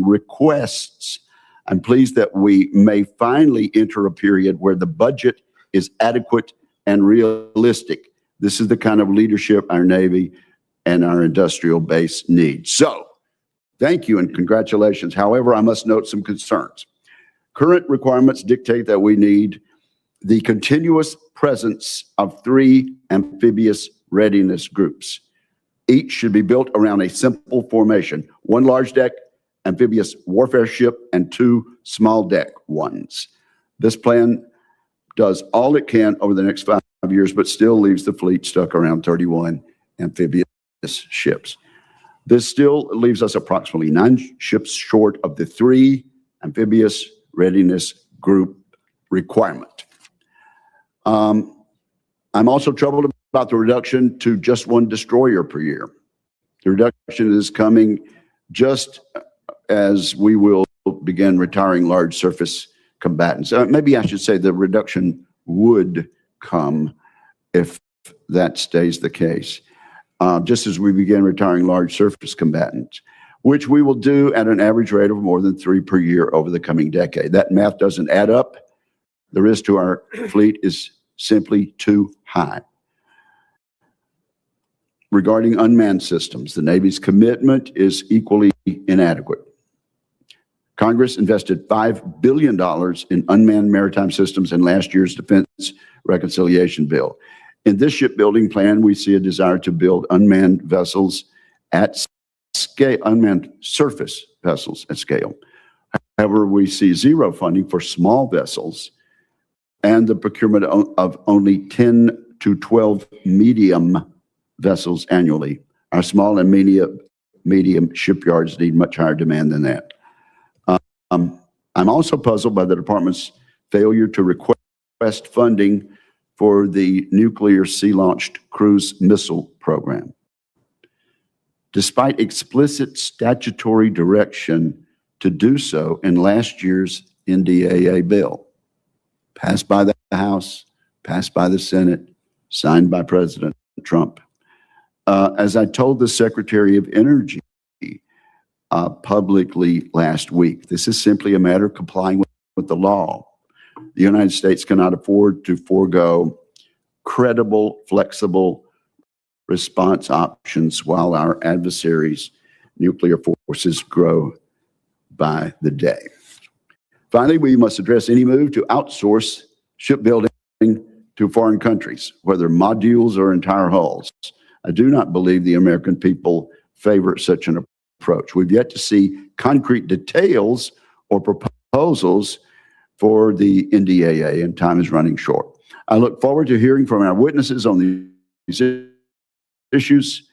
shipbuilding requests. I'm pleased that we may finally enter a period where the budget is adequate and realistic. This is the kind of leadership our Navy and our industrial base need. So, thank you and congratulations. However, I must note some concerns. Current requirements dictate that we need the continuous presence of 3 amphibious readiness groups. Each should be built around a simple formation: 1 large deck amphibious warfare ship and 2 small deck ones. This plan does all it can over the next 5 years, but still leaves the fleet stuck around 31 amphibious ships. This still leaves us approximately 9 ships short of the 3 amphibious readiness group requirement. I'm also troubled about the reduction to just 1 destroyer per year. The reduction is coming just as we will begin retiring large surface combatants. Maybe I should say the reduction would come if that stays the case. Just as we begin retiring large surface combatants, which we will do at an average rate of more than 3 per year over the coming decade. That math doesn't add up. The risk to our fleet is simply too high. Regarding unmanned systems, the Navy's commitment is equally inadequate. Congress invested $5 billion in unmanned maritime systems in last year's Defense Reconciliation Bill. In this shipbuilding plan, we see a desire to build unmanned vessels at scale, unmanned surface vessels at scale. However, we see zero funding for small vessels and the procurement of only 10 to 12 medium vessels annually. Our small and medium shipyards need much higher demand than that. I'm also puzzled by the department's failure to request funding for the nuclear sea-launched cruise missile program. Despite explicit statutory direction to do so in last year's NDAA bill, passed by the House, passed by the Senate, signed by President Trump. As I told the Secretary of Energy publicly last week, this is simply a matter of complying with the law. The United States cannot afford to forego credible, flexible response options while our adversaries' nuclear forces grow by the day. Finally, we must address any move to outsource shipbuilding to foreign countries, whether modules or entire hulls. I do not believe the American people favor such an approach. We've yet to see concrete details or proposals for the NDAA, and time is running short. I look forward to hearing from our witnesses on these issues.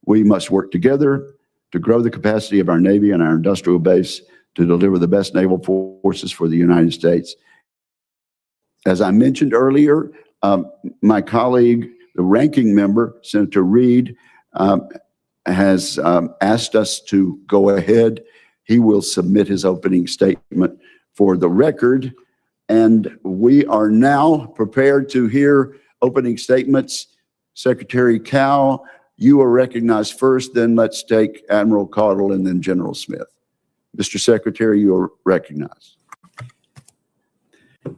We must work together to grow the capacity of our Navy and our industrial base to deliver the best naval forces for the United States. As I mentioned earlier, my colleague, the ranking member, Senator Reid, has asked us to go ahead. He will submit his opening statement for the record, and we are now prepared to hear opening statements. Secretary Cao, you are recognized first, then let's take Admiral Caudle and then General Smith. Mr. Secretary, you are recognized.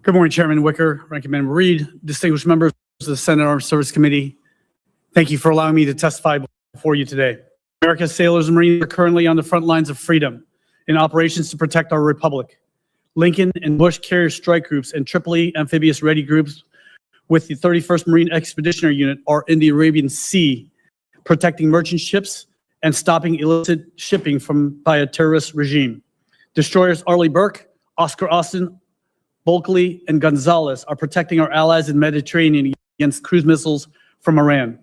Good morning, Chairman Wicker, Ranking Member Reid, distinguished members of the Senate Armed Services Committee. Thank you for allowing me to testify before you today. America's sailors and Marines are currently on the front lines of freedom in operations to protect our republic. Lincoln and Bush carrier strike groups and Tripoli amphibious ready groups with the 31st Marine Expeditionary Unit are in the Arabian Sea, protecting merchant ships and stopping illicit shipping by a terrorist regime. Destroyers Arleigh Burke, Oscar Austin, Bulkley, and Gonzalez are protecting our allies in the Mediterranean against cruise missiles from Iran.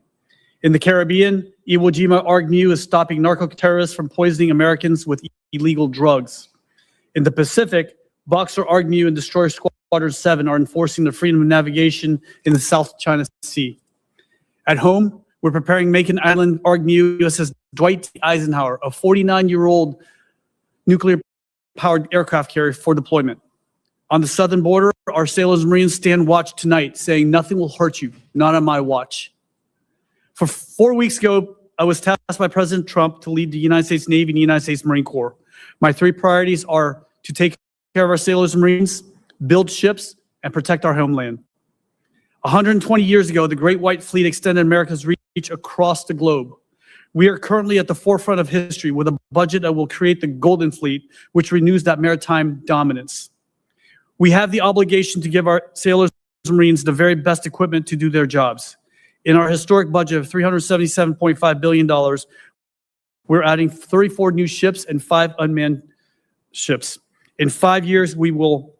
In the Caribbean, Iwo Jima ARG-MU is stopping narco-terrorists from poisoning Americans with illegal drugs. In the Pacific, Boxer ARG-MU and Destroyer Squadron 7 are enforcing the freedom of navigation in the South China Sea. At home, we're preparing Macon Island ARG-MU USS Dwight D. Eisenhower, a 49-year-old nuclear-powered aircraft carrier, for deployment. On the southern border, our sailors and Marines stand watch tonight, saying nothing will hurt you, not on my watch. For 4 weeks ago, I was tasked by President Trump to lead the United States Navy and the United States Marine Corps. My three priorities are to take care of our sailors and Marines, build ships, and protect our homeland. 120 years ago, the Great White Fleet extended America's reach across the globe. We are currently at the forefront of history with a budget that will create the Golden Fleet, which renews that maritime dominance. We have the obligation to give our sailors and Marines the very best equipment to do their jobs. In our historic budget of $377.5 billion, we're adding 34 new ships and 5 unmanned ships. In 5 years, we will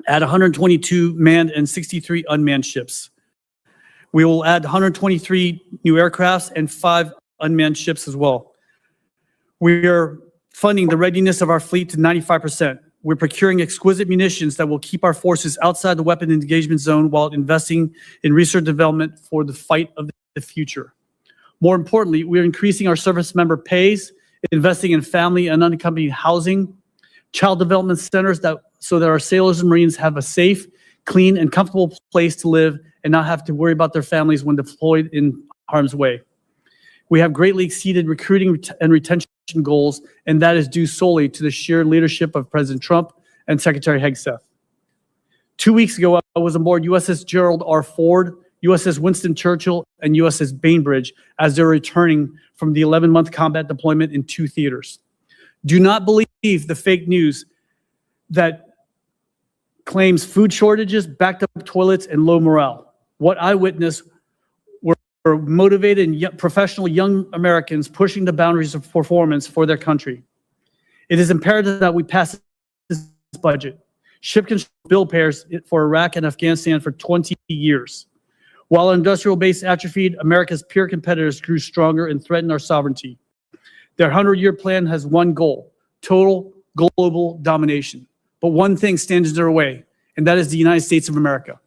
add 122 manned and 63 unmanned ships. We will add 123 new aircrafts and 5 unmanned ships as well. We are funding the readiness of our fleet to 95%. We're procuring exquisite munitions that will keep our forces outside the weapon engagement zone while investing in research and development for the fight of the future. More importantly, we're increasing our service member pays, investing in family and unaccompanied housing, child development centers so that our sailors and Marines have a safe, clean, and comfortable place to live and not have to worry about their families when deployed in harm's way. We have greatly exceeded recruiting and retention goals, and that is due solely to the sheer leadership of President Trump and Secretary Hung Cao. 2 weeks ago, I was aboard USS Gerald R. Ford, USS Winston Churchill, and USS Bainbridge as they're returning from the 11-month combat deployment in 2 theaters. Do not believe the fake news that claims food shortages, backed up toilets, and low morale. What I witnessed were motivated and professional young Americans pushing the boundaries of performance for their country. It is imperative that we pass this budget. Ship control bill payers for Iraq and Afghanistan for 20 years. While our industrial base atrophied, America's peer competitors grew stronger and threatened our sovereignty. Their 100-year plan has one goal: total global domination. But one thing stands in their way, and that is the United States of America.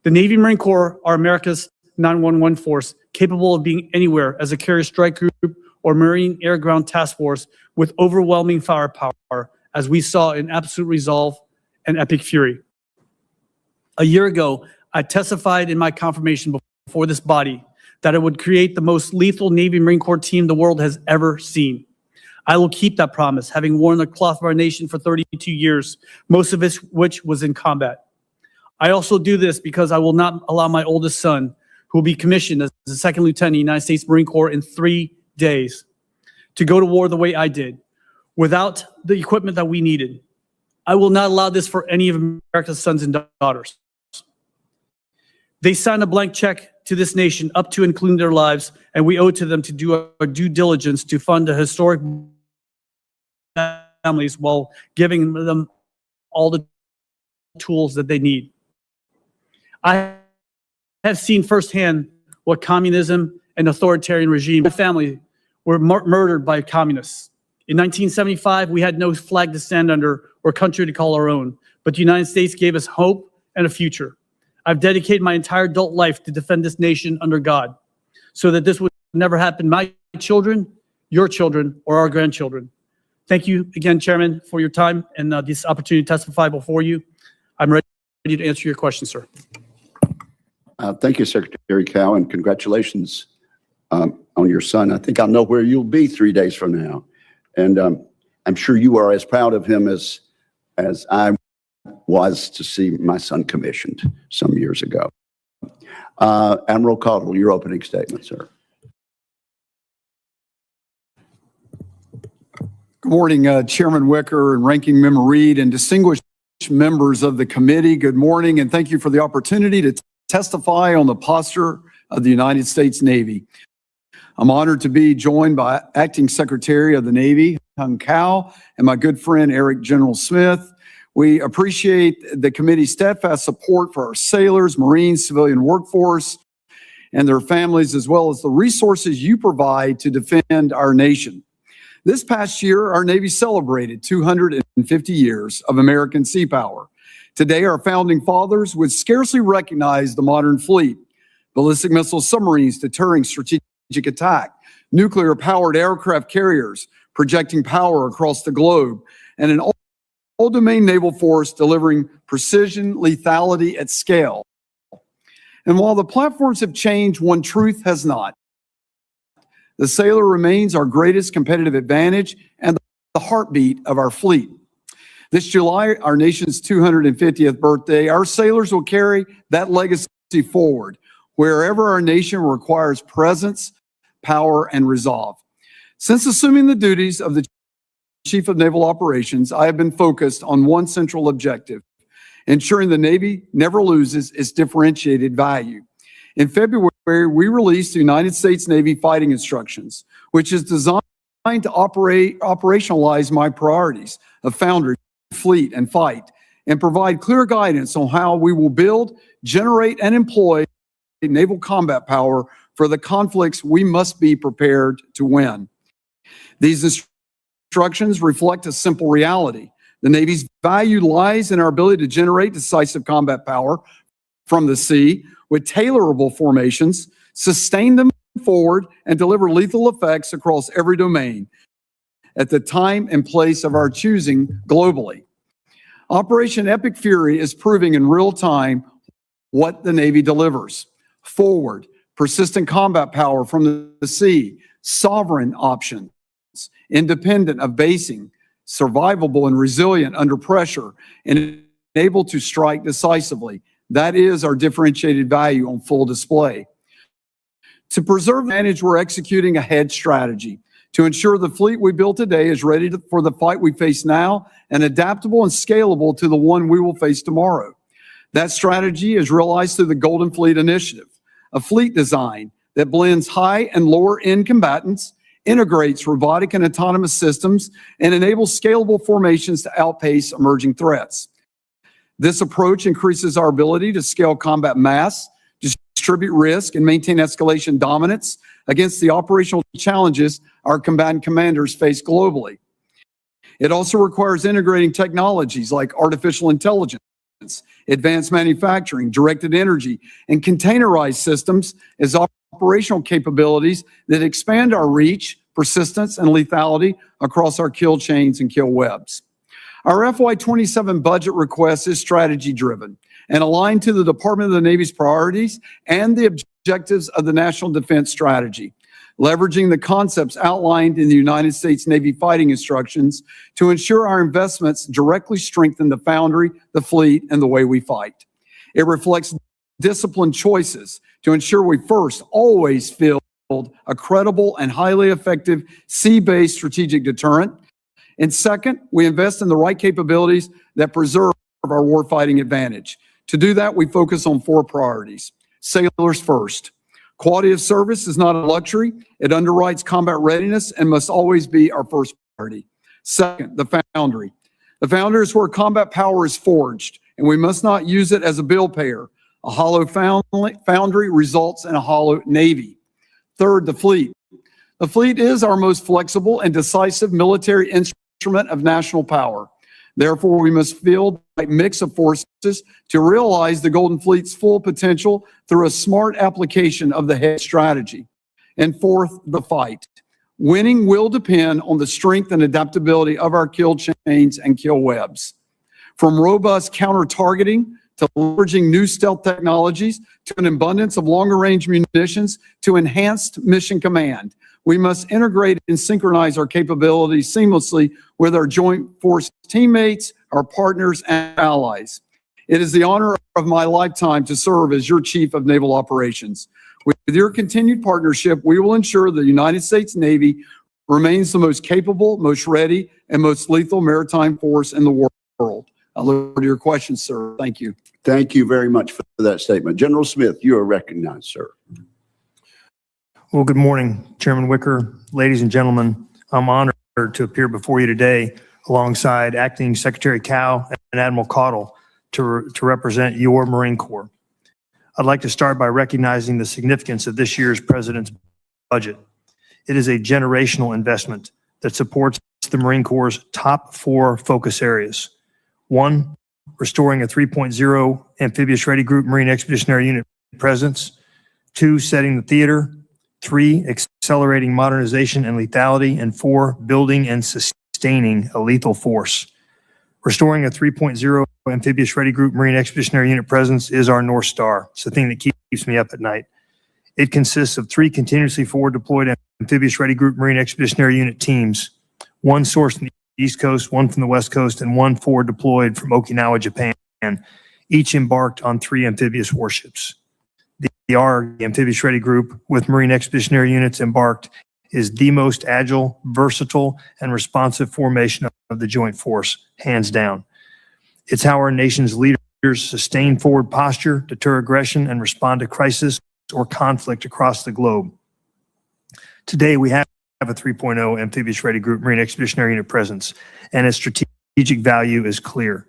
The Navy Marine Corps are America's 911 force, capable of being anywhere as a carrier strike group or Marine Air Ground Task Force with overwhelming firepower, as we saw in Absolute Resolve and Epic Fury. A year ago, I testified in my confirmation before this body that it would create the most lethal Navy Marine Corps team the world has ever seen. I will keep that promise, having worn the cloth of our nation for 32 years, most of which was in combat. I also do this because I will not allow my oldest son, who will be commissioned as a second lieutenant in the United States Marine Corps in 3 days, to go to war the way I did, without the equipment that we needed. I will not allow this for any of America's sons and daughters. They signed a blank check to this nation up to and including their lives, and we owe it to them to do our due diligence to fund the historic families while giving them all the tools that they need. I have seen firsthand what communism and authoritarian regime. My family were murdered by communists. In 1975, we had no flag to stand under or country to call our own, but the United States gave us hope and a future. I've dedicated my entire adult life to defend this nation under God, so that this would never happen to my children, your children, or our grandchildren. Thank you again, Chairman, for your time and this opportunity to testify before you. I'm ready to answer your questions, sir. Thank you, Secretary Cao, and congratulations on your son. I think I'll know where you'll be 3 days from now. And I'm sure you are as proud of him as I was to see my son commissioned some years ago. Admiral Caudill, your opening statement, sir. Good morning, Chairman Wicker and Ranking Member Reed and distinguished members of the committee. Good morning, and thank you for the opportunity to testify on the posture of the United States Navy. I'm honored to be joined by Acting Secretary of the Navy, Hung Cao, and my good friend, Eric General Smith. We appreciate the committee's steadfast support for our sailors, Marines, civilian workforce, and their families, as well as the resources you provide to defend our nation. This past year, our Navy celebrated 250 years of American sea power. Today, our founding fathers would scarcely recognize the modern fleet: ballistic missile submarines deterring strategic attack, nuclear-powered aircraft carriers projecting power across the globe, and an all-domain naval force delivering precision lethality at scale. And while the platforms have changed, one truth has not. The sailor remains our greatest competitive advantage and the heartbeat of our fleet. This July, our nation's 250th birthday, our sailors will carry that legacy forward wherever our nation requires presence, power, and resolve. Since assuming the duties of the Chief of Naval Operations, I have been focused on one central objective: ensuring the Navy never loses its differentiated value. In February, we released the United States Navy Fighting Instructions, which is designed to operationalize my priorities of foundry, fleet, and fight, and provide clear guidance on how we will build, generate, and employ naval combat power for the conflicts we must be prepared to win. These instructions reflect a simple reality. The Navy's value lies in our ability to generate decisive combat power from the sea with tailorable formations, sustain them forward, and deliver lethal effects across every domain at the time and place of our choosing globally. Operation Epic Fury is proving in real time what the Navy delivers. Forward, persistent combat power from the sea, sovereign options, independent of basing, survivable and resilient under pressure, and able to strike decisively. That is our differentiated value on full display. To preserve advantage, we're executing a hedge strategy to ensure the fleet we build today is ready for the fight we face now and adaptable and scalable to the one we will face tomorrow. That strategy is realized through the Golden Fleet Initiative, a fleet design that blends high and lower end combatants, integrates robotic and autonomous systems, and enables scalable formations to outpace emerging threats. This approach increases our ability to scale combat mass, distribute risk, and maintain escalation dominance against the operational challenges our combatant commanders face globally. It also requires integrating technologies like artificial intelligence, advanced manufacturing, directed energy, and containerized systems as operational capabilities that expand our reach, persistence, and lethality across our kill chains and kill webs. Our FY27 budget request is strategy-driven and aligned to the Department of the Navy's priorities and the objectives of the National Defense Strategy, leveraging the concepts outlined in the United States Navy Fighting Instructions to ensure our investments directly strengthen the foundry, the fleet, and the way we fight. It reflects disciplined choices to ensure we first always field a credible and highly effective sea-based strategic deterrent. And second, we invest in the right capabilities that preserve our warfighting advantage. To do that, we focus on four priorities. Sailors first. Quality of service is not a luxury. It underwrites combat readiness and must always be our first priority. Second, the foundry. The foundry is where combat power is forged, and we must not use it as a bill payer. A hollow foundry results in a hollow Navy. Third, the fleet. The fleet is our most flexible and decisive military instrument of national power. Therefore, we must field the right mix of forces to realize the Golden Fleet's full potential through a smart application of the hedge strategy. And fourth, the fight. Winning will depend on the strength and adaptability of our kill chains and kill webs. From robust counter-targeting to leveraging new stealth technologies to an abundance of longer-range munitions to enhanced mission command, we must integrate and synchronize our capabilities seamlessly with our joint force teammates, our partners, and allies. It is the honor of my lifetime to serve as your Chief of Naval Operations. With your continued partnership, we will ensure the United States Navy remains the most capable, most ready, and most lethal maritime force in the world. I look forward to your questions, sir. Thank you. Thank you very much for that statement. General Smith, you are recognized, sir. Well, good morning, Chairman Wicker, ladies and gentlemen. I'm honored to appear before you today alongside Acting Secretary Cao and Admiral Caudle to represent your Marine Corps. I'd like to start by recognizing the significance of this year's President's budget. It is a generational investment that supports the Marine Corps' top four focus areas. 1, restoring a 3.0 amphibious ready group Marine Expeditionary Unit presence. 2, setting the theater. 3, accelerating modernization and lethality. And 4, building and sustaining a lethal force. Restoring a 3.0 amphibious ready group Marine Expeditionary Unit presence is our North Star. It's the thing that keeps me up at night. It consists of 3 continuously forward deployed amphibious ready group Marine Expeditionary Unit teams, 1 sourced in East Coast, one from the West Coast, and one forward deployed from Okinawa, Japan, each embarked on 3 amphibious warships. The Amphibious Ready Group, with Marine Expeditionary Units embarked, is the most agile, versatile, and responsive formation of the joint force, hands down. It's how our nation's leaders sustain forward posture, deter aggression, and respond to crisis or conflict across the globe. Today, we have a 3.0 Amphibious Ready Group Marine Expeditionary Unit presence, and its strategic value is clear.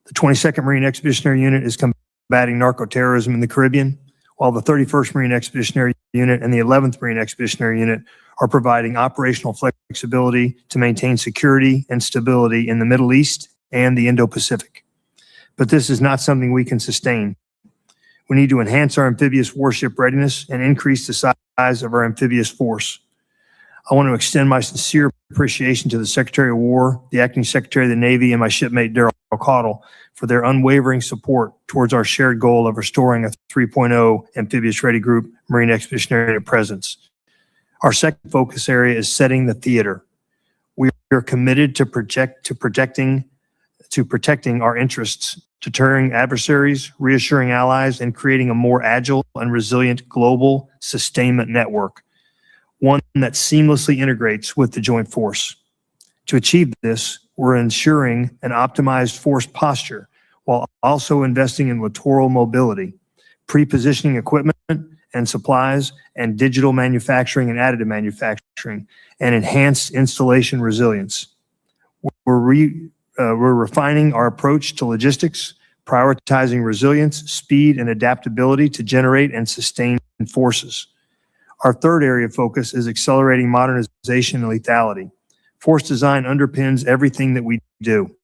The 22nd Marine Expeditionary Unit is combating narco-terrorism in the Caribbean, while the 31st Marine Expeditionary Unit and the 11th Marine Expeditionary Unit are providing operational flexibility to maintain security and stability in the Middle East and the Indo-Pacific. But this is not something we can sustain. We need to enhance our amphibious warship readiness and increase the size of our amphibious force. I want to extend my sincere appreciation to the Secretary of War, the Acting Secretary of the Navy, and my shipmate Daryl Caudle for their unwavering support towards our shared goal of restoring a 3.0 Amphibious Ready Group Marine Expeditionary Unit presence. Our second focus area is setting the theater. We are committed to protecting our interests, deterring adversaries, reassuring allies, and creating a more agile and resilient global sustainment network, one that seamlessly integrates with the joint force. To achieve this, we're ensuring an optimized force posture while also investing in littoral mobility, pre-positioning equipment and supplies, and digital manufacturing and additive manufacturing, and enhanced installation resilience. We're refining our approach to logistics, prioritizing resilience, speed, and adaptability to generate and sustain forces. Our third area of focus is accelerating modernization and lethality. Force design underpins everything that we do.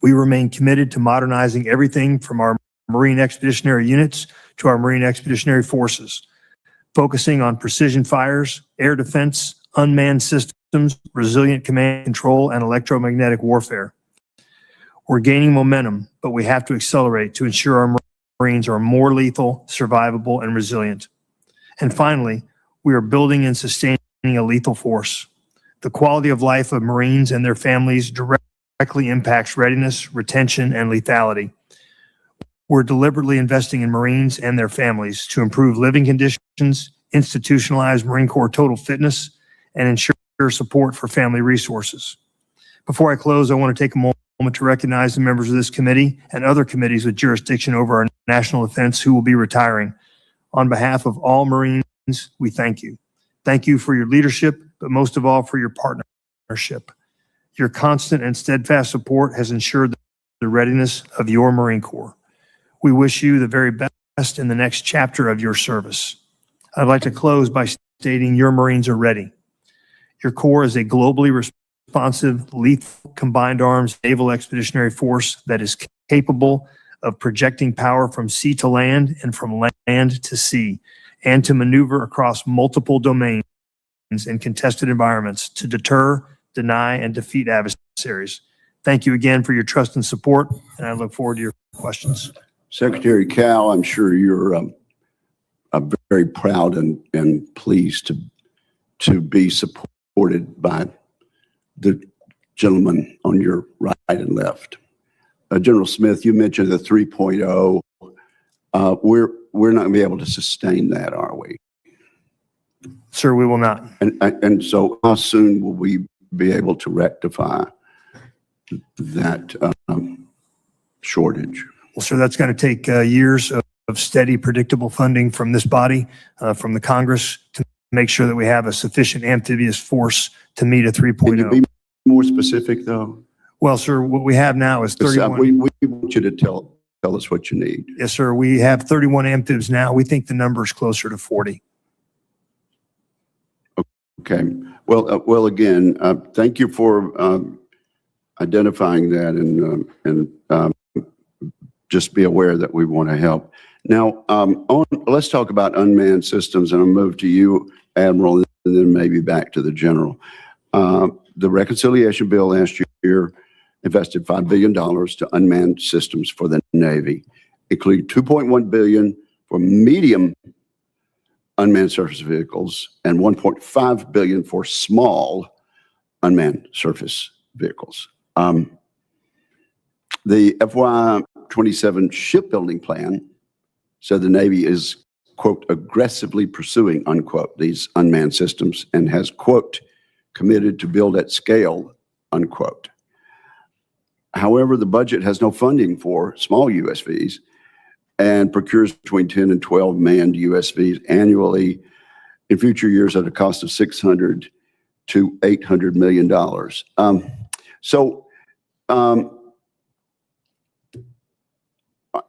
We remain committed to modernizing everything from our Marine Expeditionary Units to our Marine Expeditionary Forces, focusing on precision fires, air defense, unmanned systems, resilient command and control, and electromagnetic warfare. We're gaining momentum, but we have to accelerate to ensure our Marines are more lethal, survivable, and resilient. And finally, we are building and sustaining a lethal force. The quality of life of Marines and their families directly impacts readiness, retention, and lethality. We're deliberately investing in Marines and their families to improve living conditions, institutionalize Marine Corps total fitness, and ensure support for family resources. Before I close, I want to take a moment to recognize the members of this committee and other committees with jurisdiction over our national defense who will be retiring. On behalf of all Marines, we thank you. Thank you for your leadership, but most of all for your partnership. Your constant and steadfast support has ensured the readiness of your Marine Corps. We wish you the very best in the next chapter of your service. I'd like to close by stating your Marines are ready. Your Corps is a globally responsive, lethal, combined arms naval expeditionary force that is capable of projecting power from sea to land and from land to sea, and to maneuver across multiple domains and contested environments to deter, deny, and defeat adversaries. Thank you again for your trust and support, and I look forward to your questions. Secretary Cao, I'm sure you're very proud and pleased to be supported by the gentleman on your right and left. General Smith, you mentioned the 3.0. We're not going to be able to sustain that, are we? Sir, we will not. And so how soon will we be able to rectify that shortage? Well, sir, that's going to take years of steady, predictable funding from this body, from the Congress, to make sure that we have a sufficient amphibious force to meet a 3.0. Can you be more specific, though? Well, sir, what we have now is 31. We want you to tell us what you need. Yes, sir. We have 31 amphibs now. We think the number is closer to 40. Okay. Well, again, thank you for identifying that, and just be aware that we want to help. Now, let's talk about unmanned systems, and I'll move to you, Admiral, and then maybe back to the General. The reconciliation bill last year invested $5 billion to unmanned systems for the Navy, including $2.1 billion for medium unmanned surface vehicles and $1.5 billion for small unmanned surface vehicles. The FY27 shipbuilding plan said the Navy is, quote, aggressively pursuing, unquote, these unmanned systems and has, quote, committed to build at scale, unquote. However, the budget has no funding for small USVs and procures between 10 and 12 manned USVs annually in future years at a cost of $600 to $800 million.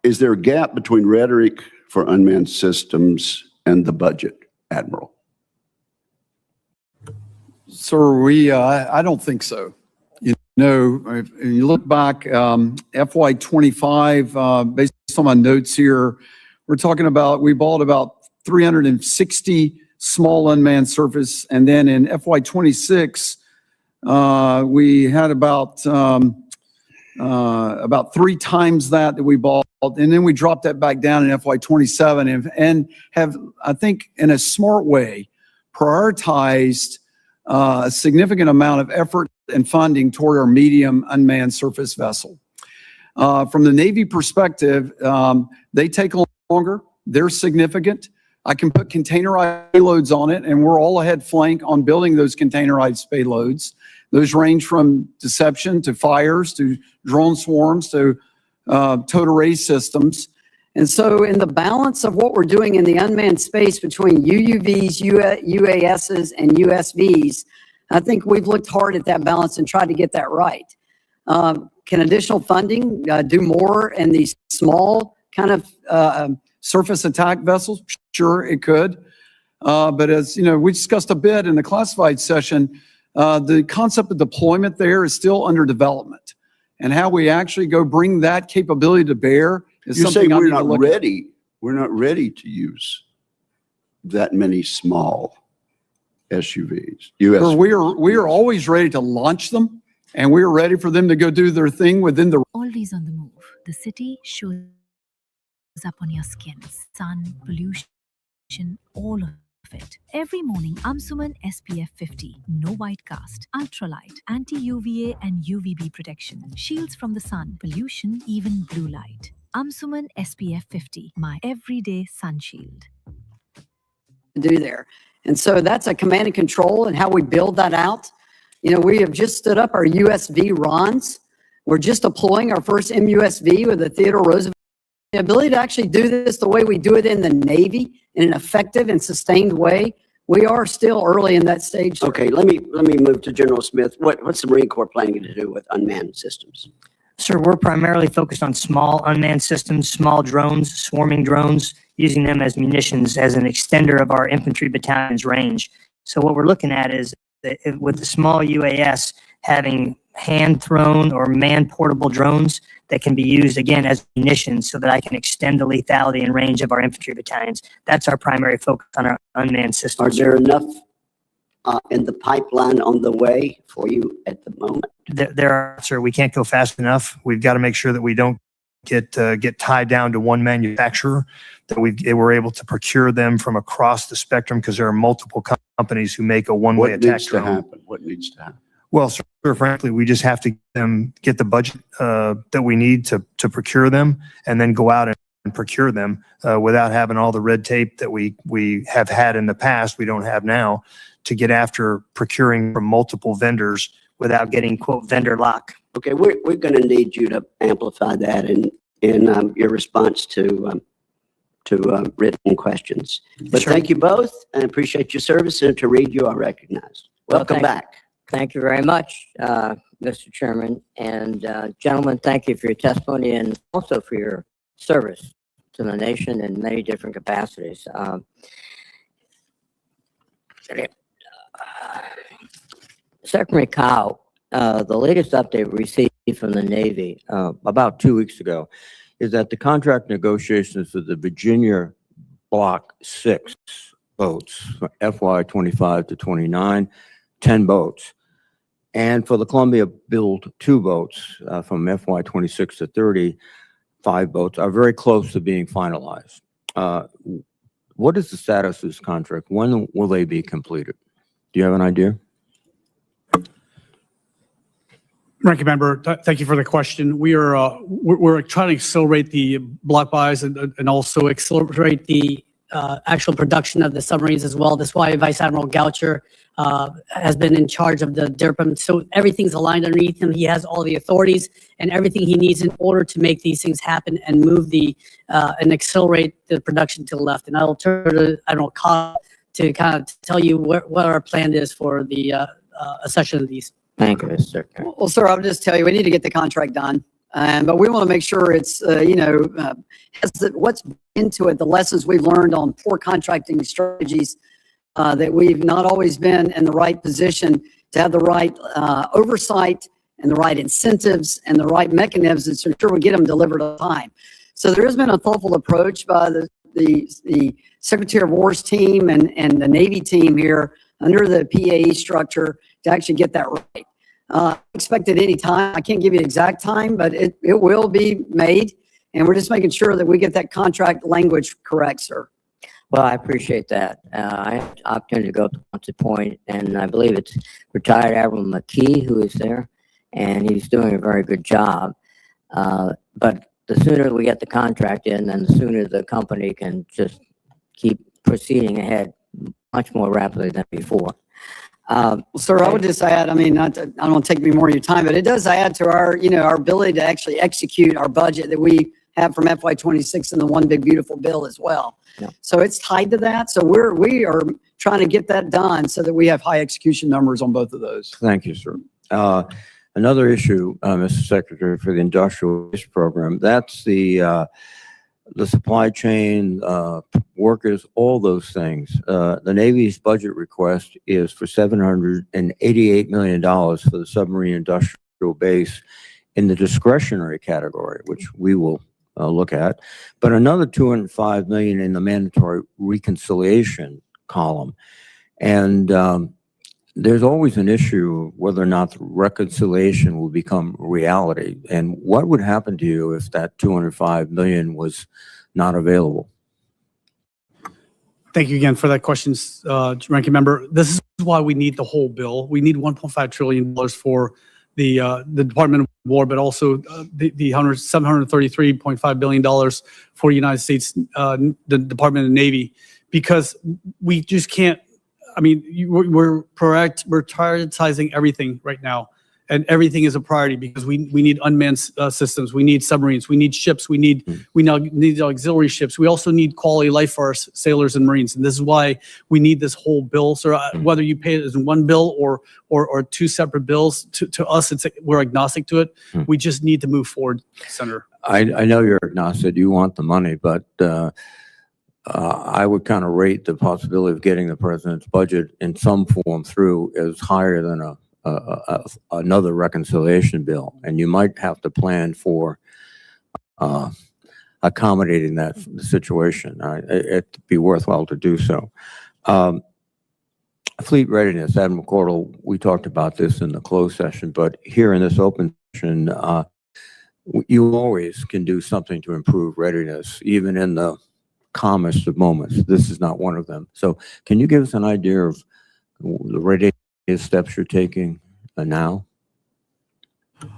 Is there a gap between rhetoric for unmanned systems and the budget, Admiral? Sir, I don't think so. You know, if you look back, FY25, based on my notes here, we're talking about, we bought about 360 small unmanned surface. And then in FY26, we had about 3 times that we bought. And then we dropped that back down in FY27 and have, I think, in a smart way, prioritized a significant amount of effort and funding toward our medium unmanned surface vessel. From the Navy perspective, they take longer. They're significant. I can put containerized payloads on it, and we're all ahead flank on building those containerized payloads. Those range from deception to fires to drone swarms to towed array systems. And so in the balance of what we're doing in the unmanned space between UUVs, UASs, and USVs, I think we've looked hard at that balance and tried to get that right. Can additional funding do more in these small kind of surface attack vessels? Sure, it could. But as you know, we discussed a bit in the classified session, the concept of deployment there is still under development. And how we actually go bring that capability to bear is You say something I we're need to not look at. ready. We're not ready to use that many small SUVs. Sir, we are always ready to launch them, and we are ready for them to go do their thing within the. Always on the move. The city shows up on your skin. Sun, pollution, all of it. Every morning, Amsuman SPF 50. No white cast. Ultralight. Anti-UVA and UVB protection. Shields from the sun, pollution, even blue light. Amsuman SPF 50. My everyday sun shield. Do there. And so that's a command and control and how we build that out. You know, we have just stood up our USV RONs. We're just deploying our first MUSV with the Theodore Roosevelt. The ability to actually do this the way we do it in the Navy in an effective and sustained way, we are still early in that stage. Okay, let me move to General Smith. What's the Marine Corps planning to do with unmanned systems? Sir, we're primarily focused on small unmanned systems, small drones, swarming drones, using them as munitions as an extender of our infantry battalion's range. So what we're looking at is that with the small UAS having hand-thrown or man-portable drones that can be used, again, as munitions so that I can extend the lethality and range of our infantry battalions. That's our primary focus on our unmanned systems. Are there enough in the pipeline on the way for you at the moment? There are, sir. We can't go fast enough. We've got to make sure that we don't get tied down to one manufacturer, that we're able to procure them from across the spectrum, because there are multiple companies who make a one-way What attack needs to drone. happen? What needs to happen? Well, sir, frankly, we just have to get the budget that we need to procure them, and then go out and procure them without having all the red tape that we have had in the past, we don't have now, to get after procuring from multiple vendors without getting, quote, vendor lock. Okay, we're going to need you to amplify that in your response to written questions. But Sure. thank you both, and appreciate your service. And to Reed, you are recognized. Welcome back. Thank you very much, Mr. Chairman. And gentlemen, thank you for your testimony and also for your service to the nation in many different capacities. Secretary Cao, the latest update we received from the Navy about 2 weeks ago is that the contract negotiations for the Virginia Block 6 boats, FY25 to 29, 10 boats. And for the Columbia Build 2 boats from FY26 to 30, 5 boats are very close to being finalized. What is the status of this contract? When will they be completed? Do you have an idea? Ranking Member, thank you for the question. We're trying to accelerate the block buys and also accelerate the actual production of the submarines as well. That's why Vice Admiral Goucher has been in charge of the DIRPM. So everything's aligned underneath him. He has all the authorities and everything he needs in order to make these things happen and move and accelerate the production to the left. And I'll turn to Admiral Cao to kind of tell you what our plan is for the accession of these. Thank you, Mr. Secretary. Well, sir, I'll just tell you, we need to get the contract done. But we want to make sure it's, has what's into it, the lessons we've learned on poor contracting strategies, that we've not always been in the right position to have the right oversight and the right incentives and the right mechanisms to ensure we get them delivered on time. So there has been a thoughtful approach by the Secretary of War's team and the Navy team here under the PAE structure to actually get that right. Expected any time. I can't give you the exact time, but it will be made. And we're just making sure that we get that contract language correct, sir. Well, I appreciate that. I had the opportunity to go to Ponce Point, and I believe it's retired Admiral McKee who is there, and he's doing a very good job. But the sooner we get the contract in, then the sooner the company can just keep proceeding ahead much more rapidly than before. Well, sir, I would just add, I mean, I don't want to take any more of your time, but it does add to our, our ability to actually execute our budget that we have from FY26 and the one big beautiful bill as well. Yeah. So it's tied to that. So we are trying to get that done so that we have high execution numbers on both of those. Thank you, sir. Another issue, Mr. Secretary, for the industrial base program, that's the supply chain, workers, all those things. The Navy's budget request is for $788 million for the submarine industrial base in the discretionary category, which we will look at, but another $205 million in the mandatory reconciliation column. And there's always an issue whether or not the reconciliation will become reality. And what would happen to you if that $205 million was not available? Thank you again for that question, Ranking Member. This is why we need the whole bill. We need $1.5 trillion for the Department of War, but also the $733.5 billion for the United States, the Department of Navy, because we just can't. I mean, we're prioritizing everything right now, and everything is a priority because we need unmanned systems, we need submarines, we need ships, we need auxiliary ships. We also need quality life for our sailors and Marines, and this is why we need this whole bill. So whether you pay it as one bill or two separate bills, to us, we're agnostic to it. We just need to move forward, Senator. I know you're agnostic. You want the money, but I would kind of rate the possibility of getting the president's budget in some form through as higher than another reconciliation bill, and you might have to plan for accommodating that situation. It'd be worthwhile to do so. Fleet readiness, Admiral Cordell, we talked about this in the closed session, but here in this open session, you always can do something to improve readiness, even in the calmest of moments. This is not one of them. So can you give us an idea of the readiness steps you're taking now?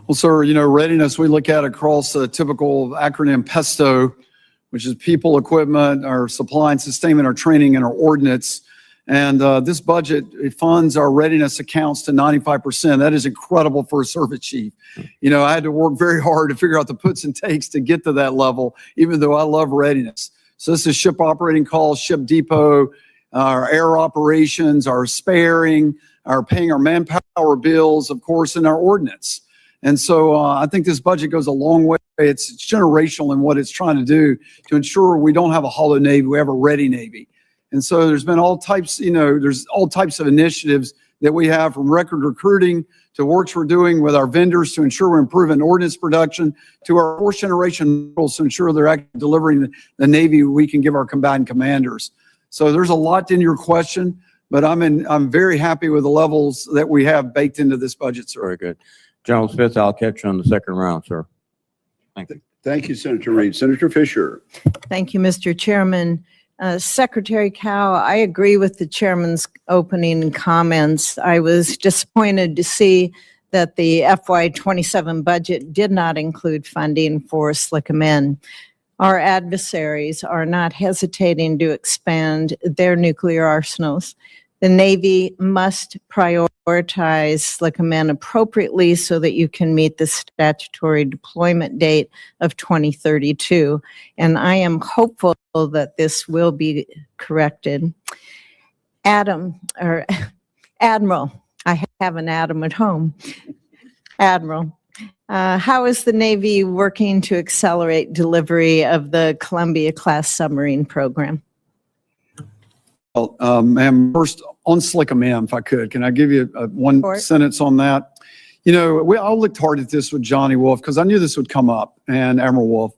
Well, sir, readiness, we look at across a typical acronym PESTO, which is people, equipment, our supply and sustainment, our training, and our ordnance. And this budget, it funds our readiness accounts to 95%. That is incredible for a service chief. I had to work very hard to figure out the puts and takes to get to that level, even though I love readiness. So this is ship operating costs, ship depot, our air operations, our sparing, our paying our manpower bills, of course, and our ordnance. And so I think this budget goes a long way. It's generational in what it's trying to do to ensure we don't have a hollow Navy, we have a ready Navy. And so there's been all types, there's all types of initiatives that we have, from record recruiting to works we're doing with our vendors to ensure we're improving ordnance production, to our fourth generation models to ensure they're actually delivering the Navy we can give our combatant commanders. So there's a lot in your question, but I'm very happy with the levels that we have baked into this budget, sir. Very good. General Smith, I'll catch you on the second round, sir. Thank you. Thank you, Senator Reed. Senator Fisher. Thank you, Mr. Chairman. Secretary Cao, I agree with the chairman's opening comments. I was disappointed to see that the FY27 budget did not include funding for SLICM-N. Our adversaries are not hesitating to expand their nuclear arsenals. The Navy must prioritize SLICM-N appropriately so that you can meet the statutory deployment date of 2032. And I am hopeful that this will be corrected. Admiral, I have an Adam at home. Admiral, how is the Navy working to accelerate delivery of the Columbia-class submarine program? Well, ma'am, first on SLICM-M, if I could, can I give you one Sure. sentence on that? You know, I looked hard at this with Johnny Wolf because I knew this would come up, and Admiral Wolf.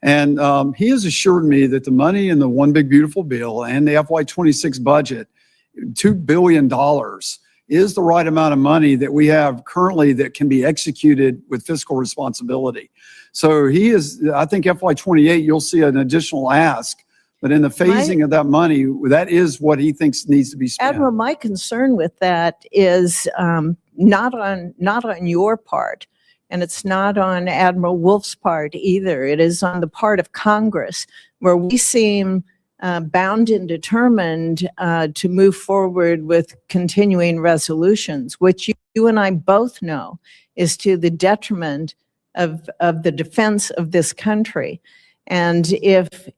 And he has assured me that the money in the One Big Beautiful Bill and the FY26 budget, $2 billion, is the right amount of money that we have currently that can be executed with fiscal responsibility. So he is, I think FY28, you'll see an additional ask. But in the phasing of that money, that is what he thinks needs to be spent. Admiral, my concern with that is not on your part, and it's not on Admiral Wolf's part either. It is on the part of Congress, where we seem bound and determined to move forward with continuing resolutions, which you and I both know is to the detriment of the defense of this country. And if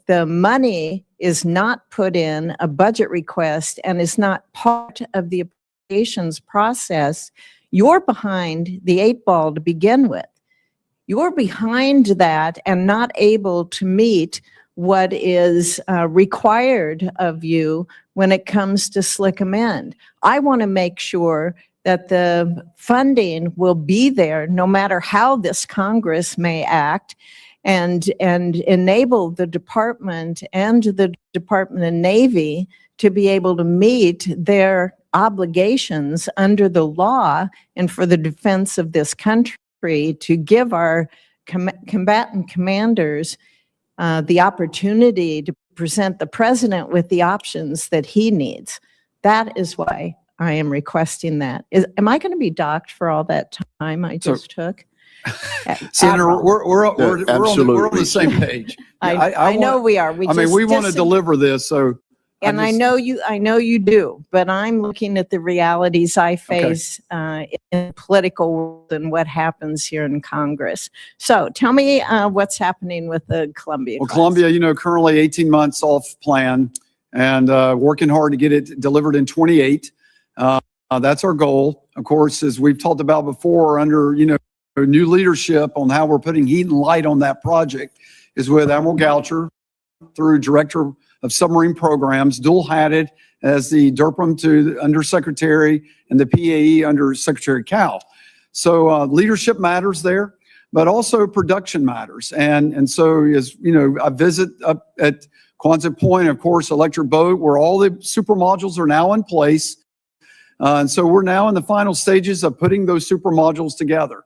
the money is not put in a budget request and is not part of the appropriations process, you're behind the 8 ball to begin with. You're behind that and not able to meet what is required of you when it comes to SLICM-N. I want to make sure that the funding will be there no matter how this Congress may act, and enable the department and the Department of Navy to be able to meet their obligations under the law and for the defense of this country, to give our combatant commanders the opportunity to present the president with the options that he needs. That is why I am requesting that. Am I going to be docked for all that time I just took? Senator, we're on the same page. I know we are. We want to deliver this, so. And I know you do, but I'm looking at the realities I face in the political world and what happens here in Congress. So tell me what's happening with the Columbia Well, class. Columbia, you know, currently 18 months off plan and working hard to get it delivered in 28. That's our goal. Of course, as we've talked about before, under, you know, new leadership on how we're putting heat and light on that project is with Admiral Goucher through Director of Submarine Programs, dual-hatted as the DERPM to Undersecretary and the PAE under Secretary Cao. So leadership matters there, but also production matters. And so, as you know, I visit up at Quonset Point, of course, Electric Boat, where all the super modules are now in place. And so we're now in the final stages of putting those super modules together.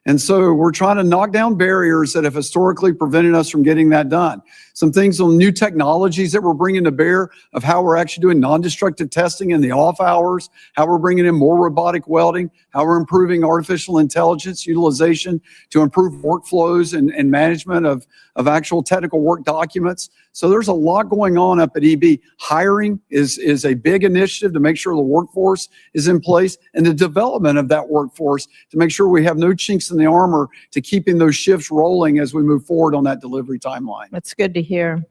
And so we're trying to knock down barriers that have historically prevented us from getting that done. Some things on new technologies that we're bringing to bear of how we're actually doing non-destructive testing in the off hours, how we're bringing in more robotic welding, how we're improving artificial intelligence utilization to improve workflows and management of actual technical work documents. So there's a lot going on up at EB. Hiring is a big initiative to make sure the workforce is in place, and the development of that workforce to make sure we have no chinks in the armor to keeping those shifts rolling as we move forward on that delivery timeline. That's good to hear.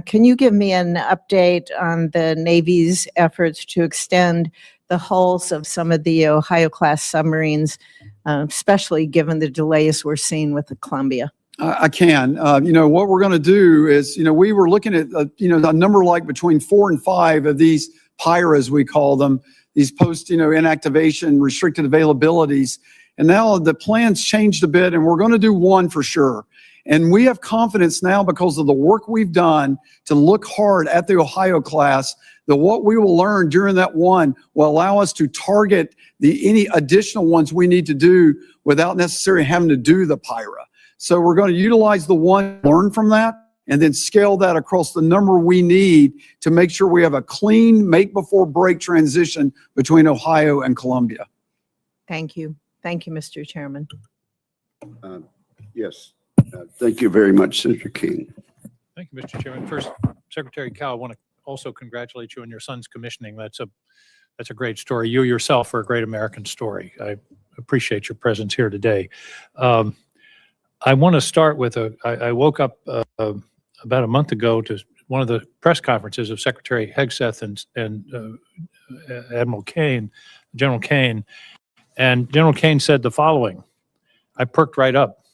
Can you give me an update on the Navy's efforts to extend the hulls of some of the Ohio-class submarines, especially given the delays we're seeing with the Columbia? I can. You know, what we're going to do is, you know, we were looking at, you know, a number like between 4 and 5 of these PIRAs, we call them, these post, you know, inactivation, restricted availabilities. And now the plan's changed a bit, and we're going to do 1 for sure. And we have confidence now because of the work we've done to look hard at the Ohio class, that what we will learn during that 1 will allow us to target any additional ones we need to do without necessarily having to do the PIRA. So we're going to utilize the 1, learn from that, and then scale that across the number we need to make sure we have a clean make before break transition between Ohio and Columbia. Thank you. Thank you, Mr. Chairman. Yes. Thank you very much, Senator King. Thank you, Mr. Chairman. First, Secretary Cao, I want to also congratulate you on your son's commissioning. That's a great story. You yourself are a great American story. I appreciate your presence here today. I want to start with I woke up about a month ago to one of the press conferences of Secretary Hegseth and Admiral Kane, General Kane, and General Kane said the following. I perked right up.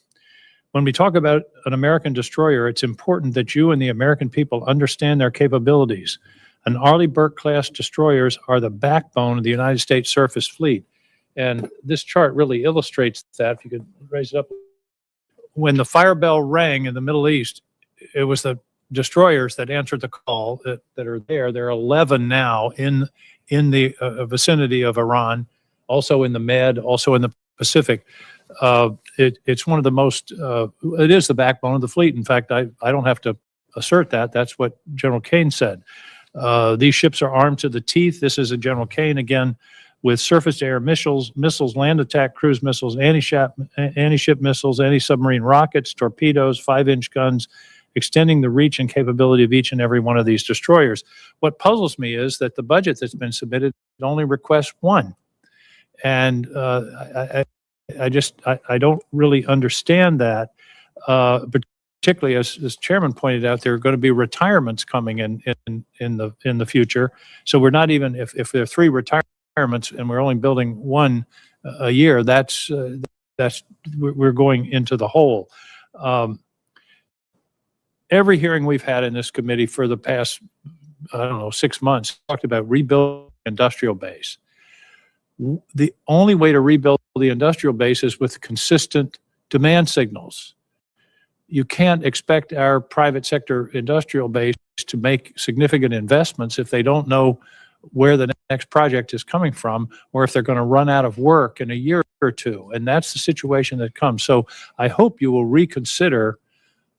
When we talk about an American destroyer, it's important that you and the American people understand their capabilities. An Arleigh Burke-class destroyers are the backbone of the United States surface fleet. And this chart really illustrates that. If you could raise it up. When the fire bell rang in the Middle East, it was the destroyers that answered the call that are there. There are 11 now in the vicinity of Iran, also in the Med, also in the Pacific. It's one of the most, it is the backbone of the fleet. In fact, I don't have to assert that. That's what General Kane said. These ships are armed to the teeth. This is a General Kane again, with surface-to-air missiles, land attack cruise missiles, anti-ship missiles, anti-submarine rockets, torpedoes, 5-inch guns, extending the reach and capability of each and every one of these destroyers. What puzzles me is that the budget that's been submitted only requests one. And I don't really understand that, particularly as Chairman pointed out, there are going to be retirements coming in the future. So we're not even, if there are 3 retirements and we're only building 1 a year, that's we're going into the hole. Every hearing we've had in this committee for the past, 6 months talked about rebuilding industrial base. The only way to rebuild the industrial base is with consistent demand signals. You can't expect our private sector industrial base to make significant investments if they don't know where the next project is coming from, or if they're going to run out of work in a year or 2. And that's the situation that comes. So I hope you will reconsider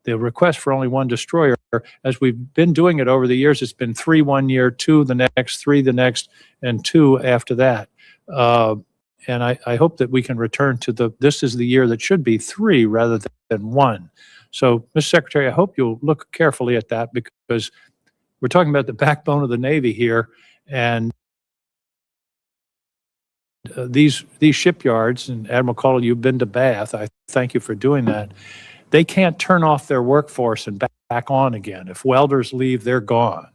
the request for only 1 destroyer. As we've been doing it over the years, it's been 3 1 year, 2 the next, 3 the next, and 2 after that. And I hope that we can return to this is the year that should be 3 rather than 1. So, Mr. Secretary, I hope you'll look carefully at that, because we're talking about the backbone of the Navy here, and these shipyards, and Admiral Caudle, you've been to Bath. I thank you for doing that. They can't turn off their workforce and back on again. If welders leave, they're gone.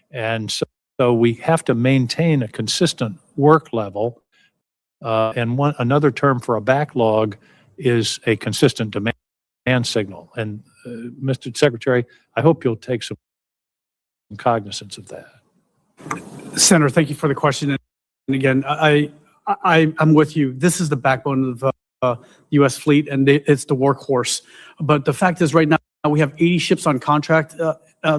And so we have to maintain a consistent work level. And another term for a backlog is a consistent demand signal. And Mr. Secretary, I hope you'll take some cognizance of that. Senator, thank you for the question. And again, I'm with you. This is the backbone of the U.S. fleet, and it's the workhorse. But the fact is, right now, we have 80 ships on contract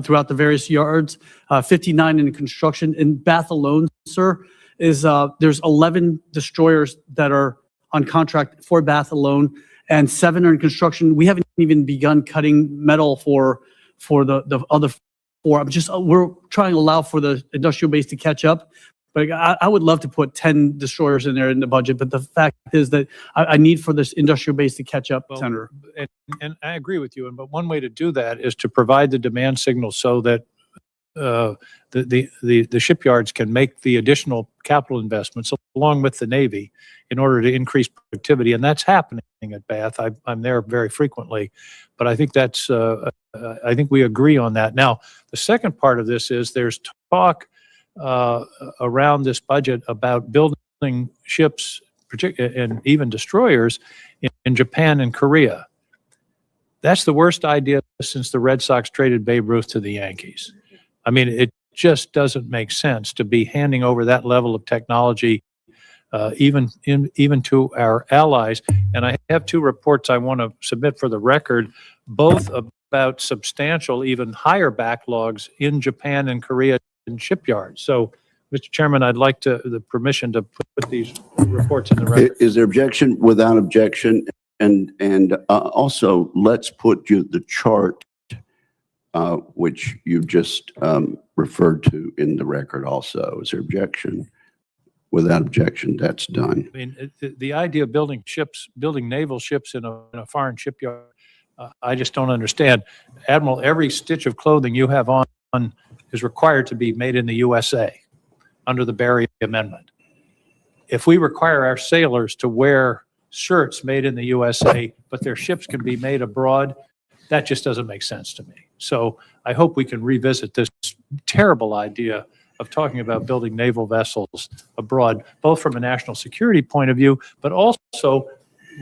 throughout the various yards, 59 in construction. In Bath alone, sir, there's 11 destroyers that are on contract for Bath alone, and 7 are in construction. We haven't even begun cutting metal for the other 4. We're trying to allow for the industrial base to catch up. But I would love to put 10 destroyers in there in the budget. But the fact is that I need for this industrial base to catch up, Senator. And I agree with you. But one way to do that is to provide the demand signal so that the shipyards can make the additional capital investments along with the Navy in order to increase productivity. And that's happening at Bath. I'm there very frequently. But I think I think we agree on that. Now, the second part of this is there's talk around this budget about building ships, and even destroyers, in Japan and Korea. That's the worst idea since the Red Sox traded Babe Ruth to the Yankees. I mean, it just doesn't make sense to be handing over that level of technology, even to our allies. And I have 2 reports I want to submit for the record, both about substantial, even higher backlogs in Japan and Korea in shipyards. So, Mr. Chairman, I'd like the permission to put these reports in the record. Is there objection? Without objection. And also, let's put the chart, which you just referred to, in the record also. Is there objection? Without objection, that's done. I mean, the idea of building ships, building naval ships in a foreign shipyard, I just don't understand. Admiral, every stitch of clothing you have on is required to be made in the USA under the Berry Amendment. If we require our sailors to wear shirts made in the USA, but their ships can be made abroad, that just doesn't make sense to me. So I hope we can revisit this terrible idea of talking about building naval vessels abroad, both from a national security point of view, but also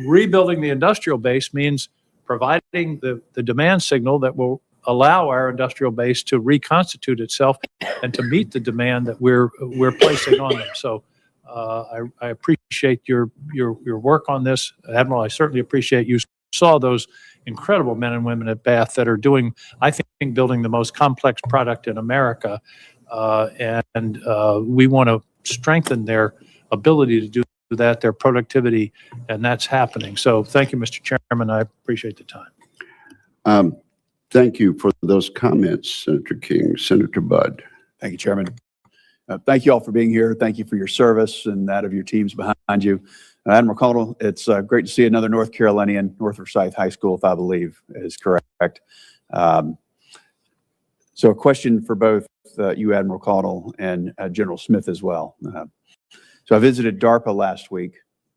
rebuilding the industrial base means providing the demand signal that will allow our industrial base to reconstitute itself and to meet the demand that we're placing on them. So I appreciate your work on this, Admiral. I certainly appreciate you saw those incredible men and women at Bath that are doing, I think, building the most complex product in America. And we want to strengthen their ability to do that, their productivity, and that's happening. So thank you, Mr. Chairman. I appreciate the time. Thank you for those comments, Senator King. Senator Budd. Thank you, Chairman. Thank you all for being here. Thank you for your service and that of your teams behind you. Admiral Caudle, it's great to see another North Carolinian, North Forsyth High School, if I believe is correct. So a question for both you, Admiral Caudle, and General Smith as well. So I visited DARPA last week,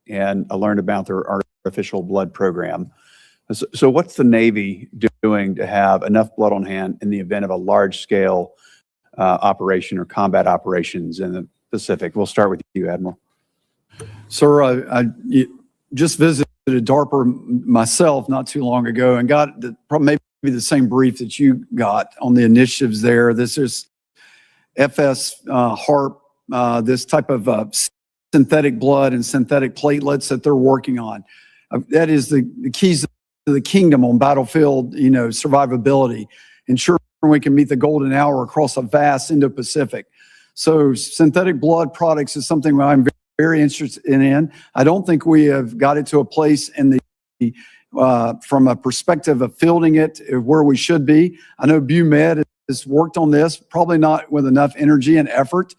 and I learned about their artificial blood program. So what's the Navy doing to have enough blood on hand in the event of a large-scale operation or combat operations in the Pacific? We'll start with you, Admiral. Sir, I just visited DARPA myself not too long ago and got maybe the same brief that you got on the initiatives there. This is FS HARP, this type of synthetic blood and synthetic platelets that they're working on. That is the keys to the kingdom on battlefield, survivability, ensuring we can meet the golden hour across a vast Indo-Pacific. So synthetic blood products is something I'm very interested in. I don't think we have got it to a place in the from a perspective of fielding it where we should be. I know BUMED has worked on this, probably not with enough energy and effort.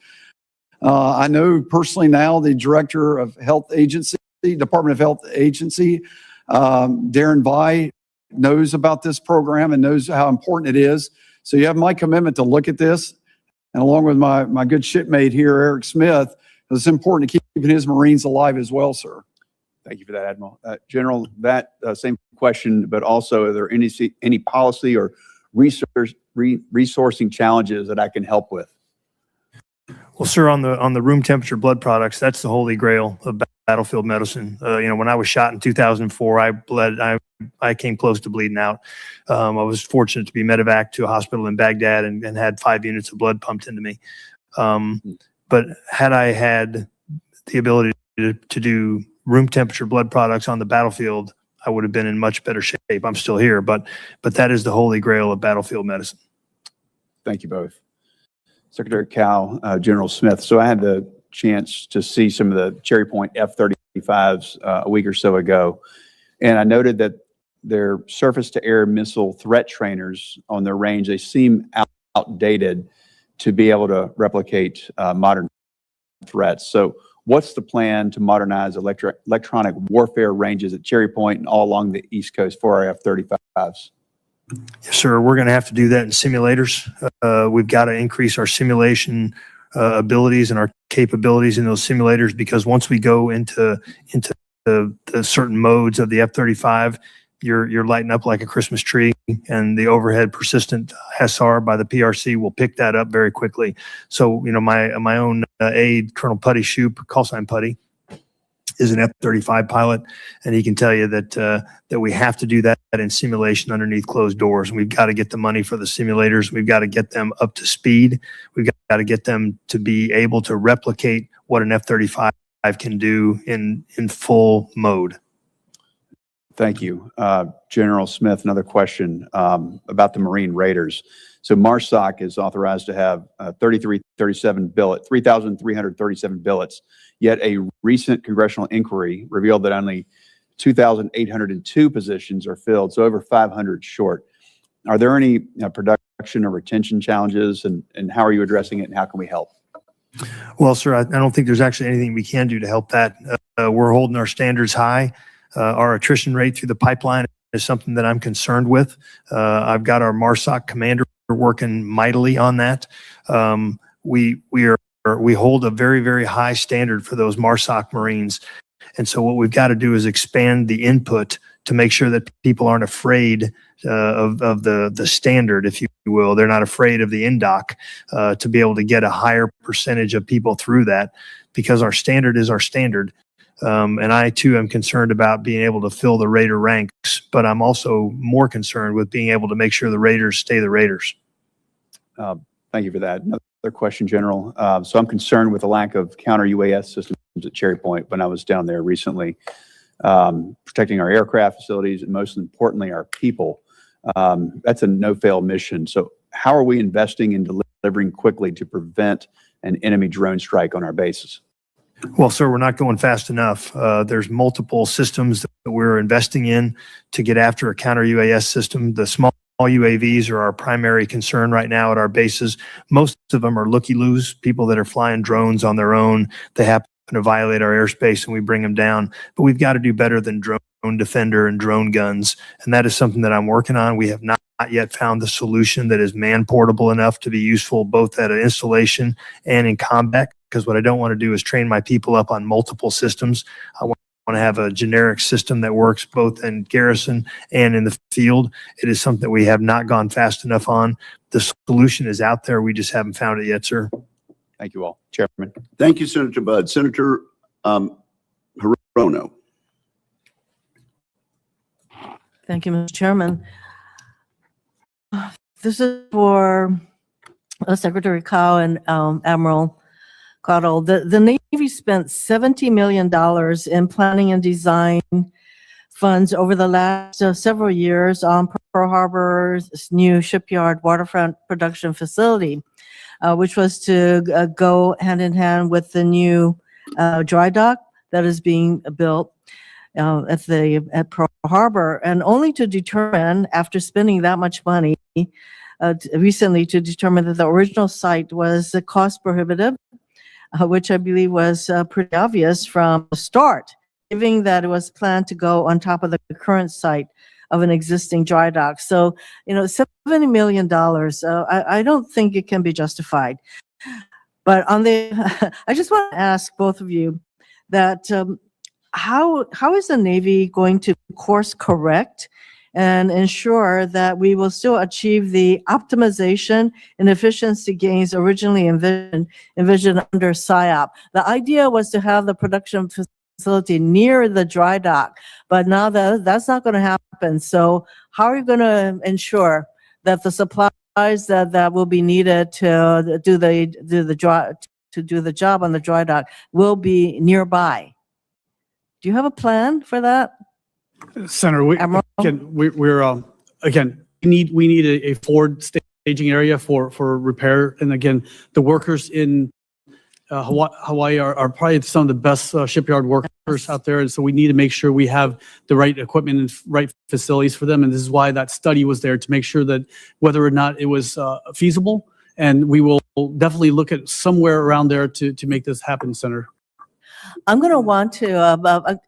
I know personally now the Director of Health Agency, Department of Health Agency, Darren Vai, knows about this program and knows how important it is. So you have my commitment to look at this, and along with my good shipmate here, Eric Smith, it's important to keep his Marines alive as well, sir. Thank you for that, Admiral. General, that same question, but also are there any policy or resourcing challenges that I can help with? Well, sir, on the room temperature blood products, that's the holy grail of battlefield medicine. When I was shot in 2004, I bled. I came close to bleeding out. I was fortunate to be medevaced to a hospital in Baghdad and had 5 units of blood pumped into me. But had I had the ability to do room temperature blood products on the battlefield, I would have been in much better shape. I'm still here, but that is the holy grail of battlefield medicine. Thank you both. Secretary Cao, General Smith. So I had the chance to see some of the Cherry Point F-35s a week or so ago, and I noted that their surface-to-air missile threat trainers on their range, they seem outdated to be able to replicate modern threats. So what's the plan to modernize electronic warfare ranges at Cherry Point and all along the East Coast for our F-35s? Yes, sir. We're going to have to do that in simulators. We've got to increase our simulation abilities and our capabilities in those simulators, because once we go into the certain modes of the F-35, you're lighting up like a Christmas tree, and the overhead persistent SR by the PRC will pick that up very quickly. So, my own aide, Colonel Putty Shoup, call sign Putty, is an F-35 pilot, and he can tell you that we have to do that in simulation underneath closed doors. And we've got to get the money for the simulators. We've got to get them up to speed. We've got to get them to be able to replicate what an F-35 can do in full mode. Thank you. General Smith, another question about the Marine Raiders. So MARSOC is authorized to have 3,337 billets, yet a recent congressional inquiry revealed that only 2,802 positions are filled, so over 500 short. Are there any production or retention challenges, and how are you addressing it, and how can we help? Well, sir, I don't think there's actually anything we can do to help that. We're holding our standards high. Our attrition rate through the pipeline is something that I'm concerned with. I've got our MARSOC commander working mightily on that. We hold a very, very high standard for those MARSOC Marines. And so what we've got to do is expand the input to make sure that people aren't afraid of the standard, if you will. They're not afraid of the NDOC to be able to get a higher percentage of people through that, because our standard is our standard. And I too am concerned about being able to fill the Raider ranks, but I'm also more concerned with being able to make sure the Raiders stay the Raiders. Thank you for that. Another question, General. So I'm concerned with the lack of counter UAS systems at Cherry Point when I was down there recently, protecting our aircraft facilities and most importantly, our people. That's a no-fail mission. So how are we investing in delivering quickly to prevent an enemy drone strike on our bases? Well, sir, we're not going fast enough. There's multiple systems that we're investing in to get after a counter UAS system. The small UAVs are our primary concern right now at our bases. Most of them are looky-loos, people that are flying drones on their own. They happen to violate our airspace and we bring them down. But we've got to do better than drone defender and drone guns. And that is something that I'm working on. We have not yet found the solution that is man-portable enough to be useful both at an installation and in combat, because what I don't want to do is train my people up on multiple systems. I want to have a generic system that works both in garrison and in the field. It is something that we have not gone fast enough on. The solution is out there. We just haven't found it yet, sir. Thank you all. Chairman. Thank you, Senator Budd. Senator Hirono. Thank you, Mr. Chairman. This is for Secretary Cao and Admiral Cottle. The Navy spent $70 million in planning and design funds over the last several years on Pearl Harbor's new shipyard waterfront production facility, which was to go hand in hand with the new dry dock that is being built at Pearl Harbor, and only to determine, after spending that much money recently, to determine that the original site was cost prohibitive, which I believe was pretty obvious from the start, given that it was planned to go on top of the current site of an existing dry dock. So, $70 million, I don't think it can be justified. But I just want to ask both of you that how is the Navy going to course correct and ensure that we will still achieve the optimization and efficiency gains originally envisioned under SIOP? The idea was to have the production facility near the dry dock, but now that's not going to happen. So how are you going to ensure that the supplies that will be needed to do the job on the dry dock will be nearby? Do you have a plan for that? Senator, we need a forward staging area for repair. And again, the workers in Hawaii are probably some of the best shipyard workers out there. And so we need to make sure we have the right equipment and right facilities for them. And this is why that study was there, to make sure that whether or not it was feasible. And we will definitely look at somewhere around there to make this happen, Senator. I'm going to want to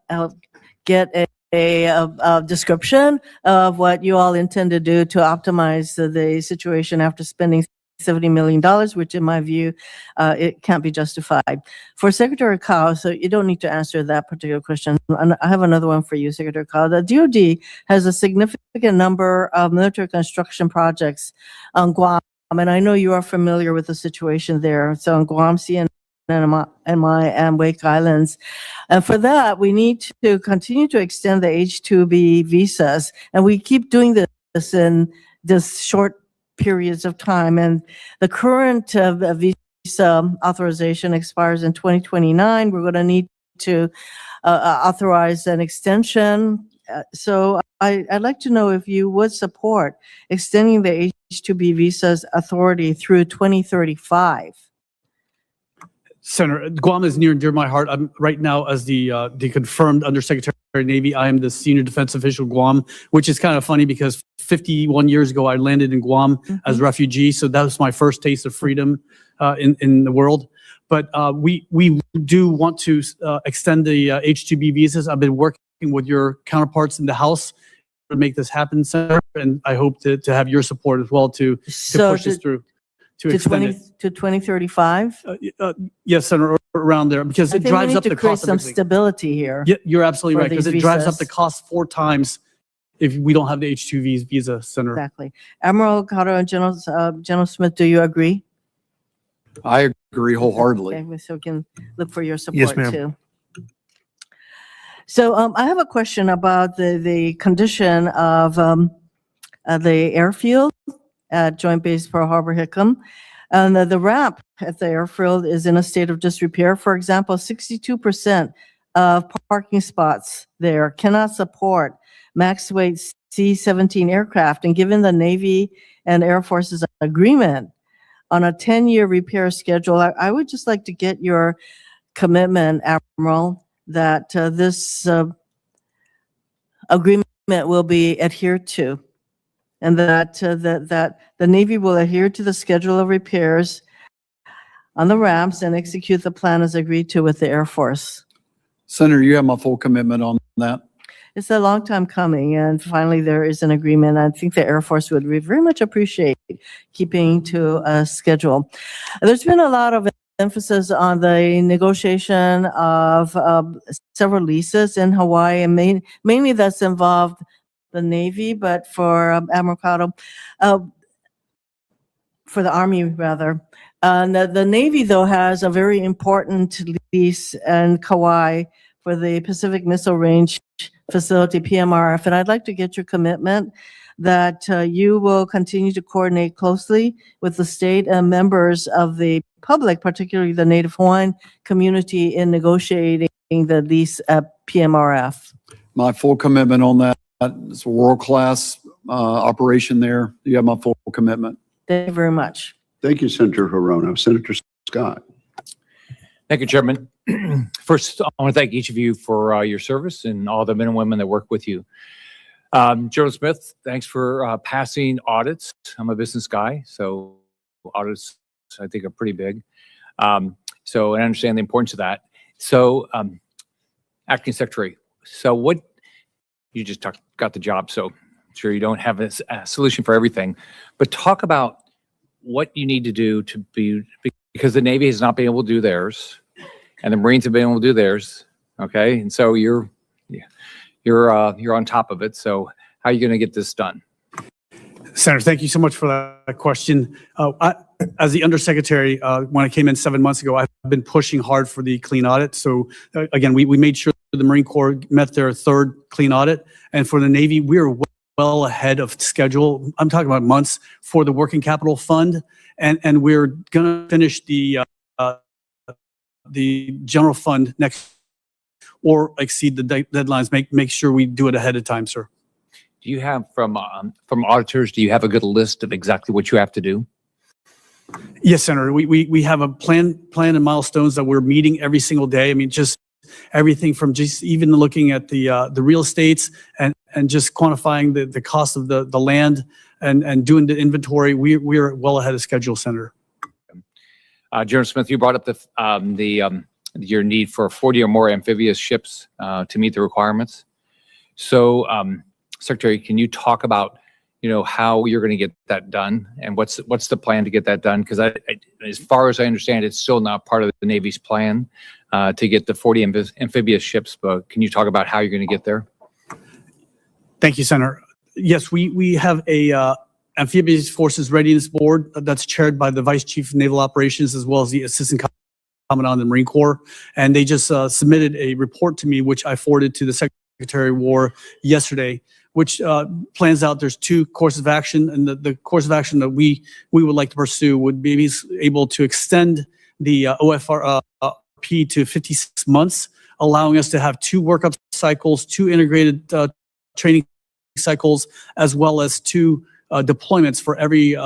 get a description of what you all intend to do to optimize the situation after spending $70 million, which in my view, it can't be justified. For Secretary Cao, so you don't need to answer that particular question. I have another one for you, Secretary Cao. The DoD has a significant number of military construction projects on Guam, and I know you are familiar with the situation there. So on Guam, and Wake Islands. And for that, we need to continue to extend the H-2B visas. And we keep doing this in this short periods of time. And the current visa authorization expires in 2029. We're going to need to authorize an extension. So I'd like to know if you would support extending the H-2B visas authority through 2035. Senator, Guam is near and dear to my heart. I'm right now as the confirmed Undersecretary of Navy. I am the senior defense official Guam, which is kind of funny because 51 years ago I landed in Guam as a refugee. So that was my first taste of freedom in the world. But we do want to extend the H-2B visas. I've been working with your counterparts in the House to make this happen, Senator, and I hope to have your support as well to push this through, to extend it. To 2035? Yes, Senator, around there, because it drives up the I think we need to create cost of some everything. stability here. Yeah, you're absolutely for right, because these it drives up the visas. cost 4 times if we don't have the H-2B visa, Senator. Exactly. Admiral Cotto and General Smith, do you agree? I agree wholeheartedly. Okay, so we can look for your Yes, support ma'am. too. So I have a question about the condition of the airfield at Joint Base Pearl Harbor Hickam. And the ramp at the airfield is in a state of disrepair. For example, 62% of parking spots there cannot support max weight C-17 aircraft. And given the Navy and Air Force's agreement on a 10-year repair schedule, I would just like to get your commitment, Admiral, that this agreement will be adhered to, and that the Navy will adhere to the schedule of repairs on the ramps and execute the plan as agreed to with the Air Force. Senator, you have my full commitment on that. It's a long time coming, and finally there is an agreement. I think the Air Force would very much appreciate keeping to a schedule. There's been a lot of emphasis on the negotiation of several leases in Hawaii, and mainly that's involved the Navy, but for Admiral Cotto, for the Army rather. The Navy, though, has a very important lease in Kauai for the Pacific Missile Range Facility, PMRF, and I'd like to get your commitment that you will continue to coordinate closely with the state and members of the public, particularly the Native Hawaiian community, in negotiating the lease at PMRF. My full commitment on that. It's a world-class operation there. You have my full commitment. Thank you very much. Thank you, Senator Hirono. Senator Scott. Thank you, Chairman. First, I want to thank each of you for your service and all the men and women that work with you. General Smith, thanks for passing audits. I'm a business guy, so audits I think are pretty big. So I understand the importance of that. So, Acting Secretary, so what, you just got the job, so I'm sure you don't have a solution for everything, but talk about what you need to do to be, because the Navy has not been able to do theirs, and the Marines have been able to do theirs, okay? And so you're on top of it. So how are you going to get this done? Senator, thank you so much for that question. As the Undersecretary, when I came in 7 months ago, I've been pushing hard for the clean audit. So again, we made sure the Marine Corps met their 3rd clean audit. And for the Navy, we are well ahead of schedule. I'm talking about months for the Working Capital Fund. And we're going to finish the general fund next, or exceed the deadlines. Make sure we do it ahead of time, sir. Do you have from auditors, do you have a good list of exactly what you have to do? Yes, Senator. We have a plan and milestones that we're meeting every single day. I mean, just everything from just even looking at the real estates and just quantifying the cost of the land and doing the inventory. We're well ahead of schedule, Senator. General Smith, you brought up your need for 40 or more amphibious ships to meet the requirements. So, Secretary, can you talk about, how you're going to get that done, and what's the plan to get that done? Because as far as I understand, it's still not part of the Navy's plan to get the 40 amphibious ships. But can you talk about how you're going to get there? Thank you, Senator. Yes, we have a Amphibious Forces Readiness Board that's chaired by the Vice Chief of Naval Operations as well as the Assistant Commandant of the Marine Corps. And they just submitted a report to me, which I forwarded to the Secretary of War yesterday, which plans out there's 2 courses of action. And the course of action that we would like to pursue would be able to extend the OFRP to 56 months, allowing us to have 2 workup cycles, 2 integrated training cycles, as well as 2 deployments for every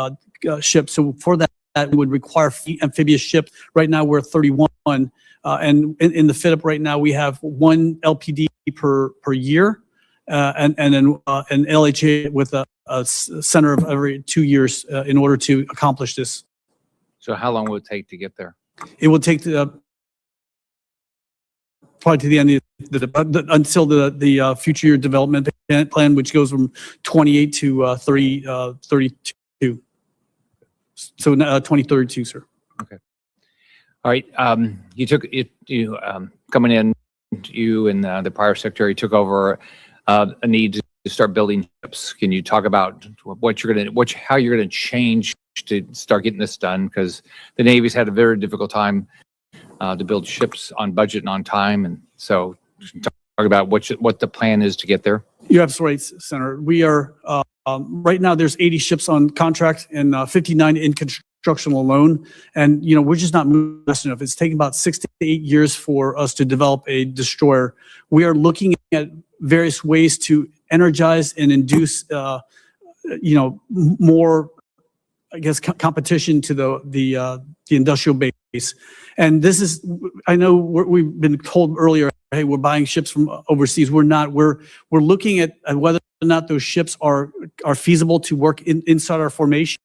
ship. So for that, we would require amphibious ships. Right now, we're 31. And in the fit-up right now, we have 1 LPD per year, and then an LHA with a center of every 2 years in order to accomplish this. So how long will it take to get there? It will take probably to the end of until the future year development plan, which goes from 28 to 32. So 2032, sir. Okay. All right. You took it. Coming in, you and the prior secretary took over a need to start building ships. Can you talk about how you're gonna change to start getting this done? Because the Navy's had a very difficult time to build ships on budget and on time, and so talk about what the plan is to get there. You're absolutely right, Senator. We are right now. There's 80 ships on contract and 59 in construction alone, and we're just not moving fast enough. It's taking about 6 to 8 years for us to develop a destroyer. We are looking at various ways to energize and induce, more, I guess, competition to the industrial base. And this is, I know we've been told earlier, hey, we're buying ships from overseas. We're not. We're looking at whether or not those ships are feasible to work inside our formation.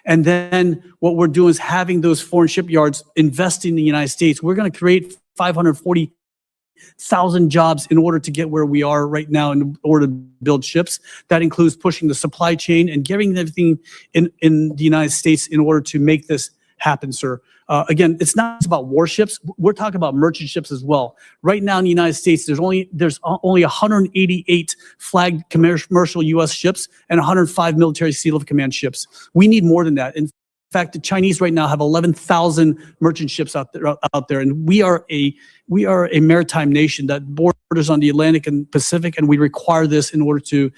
And then what we're doing is having those foreign shipyards invest in the United States. We're going to create 540,000 jobs in order to get where we are right now in order to build ships. That includes pushing the supply chain and getting everything in the United States in order to make this happen, sir. Again, it's not just about warships. We're talking about merchant ships as well. Right now in the United States, there's only 188 flagged commercial U.S. ships and 105 military Seal of Command ships. We need more than that. In fact, the Chinese right now have 11,000 merchant ships out there, and we are a maritime nation that borders on the Atlantic and Pacific, and we require this in order to